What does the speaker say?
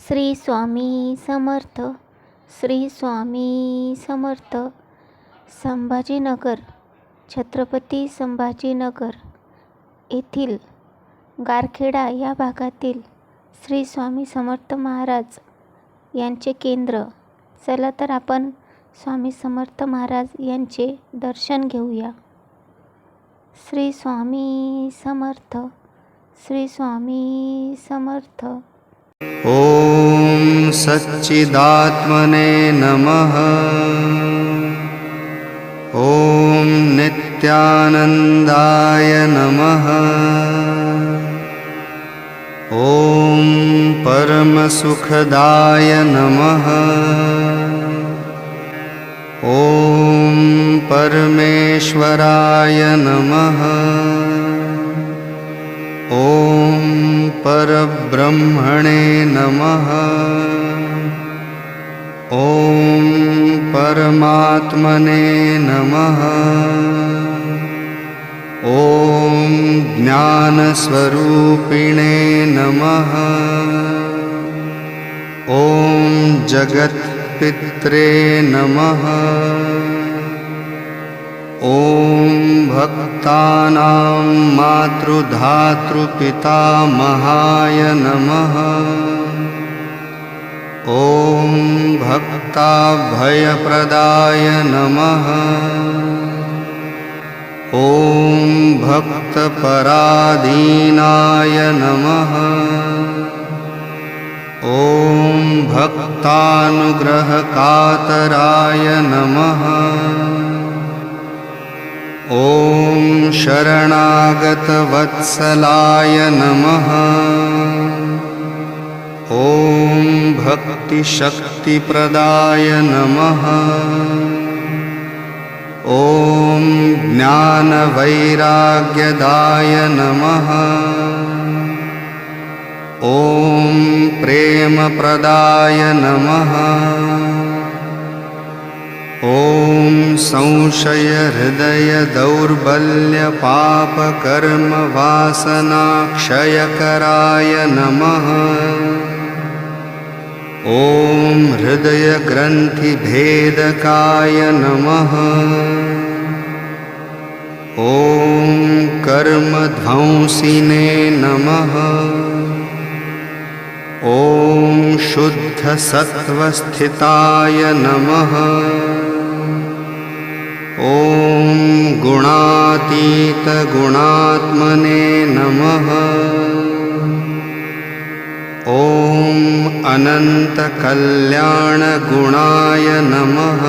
श्री स्वामी समर्थ. श्री स्वामी समर्थ. संभाजीनगर, छत्रपती संभाजीनगर येथील गारखेडा या भागातील श्री स्वामी समर्थ महाराज यांचे केंद्र. चला तर आपण स्वामी समर्थ महाराज यांचे दर्शन घेऊया. श्री स्वामी समर्थ. श्री स्वामी समर्थ. ॐ सच्चिदात्मने नमः. ॐ नित्यानन्दाय नमः. ॐ परमसुखदाय नमः. ॐ परमेश्वराय नमः. ॐ परब्रह्मणे नमः. ॐ परमात्मने नमः. ॐ ज्ञानस्वरूपिणे नमः. ॐ जगत्पित्रे नमः. ॐ भक्तानां मातृधातृपितामहाय नमः. ॐ भक्ताभयप्रदाय नमः. ॐ भक्तपराधीनाय नमः. ॐ भक्तानुग्रहकातराय नमः. ॐ शरणागतवत्सलाय नमः. ॐ भक्तिशक्तिप्रदाय नमः. ॐ ज्ञानवैराग्यदाय नमः. ॐ प्रेमप्रदाय नमः. ॐ संशयहृदयदौर्बल्यपापकर्मवासनाक्षयकराय नमः. ॐ हृदयग्रन्थिभेदकाय नमः. ॐ कर्मध्वंसिने नमः. ॐ शुद्धसत्त्वस्थिताय नमः. ॐ गुणातीतगुणात्मने नमः. ॐ अनन्तकल्याणगुणाय नमः.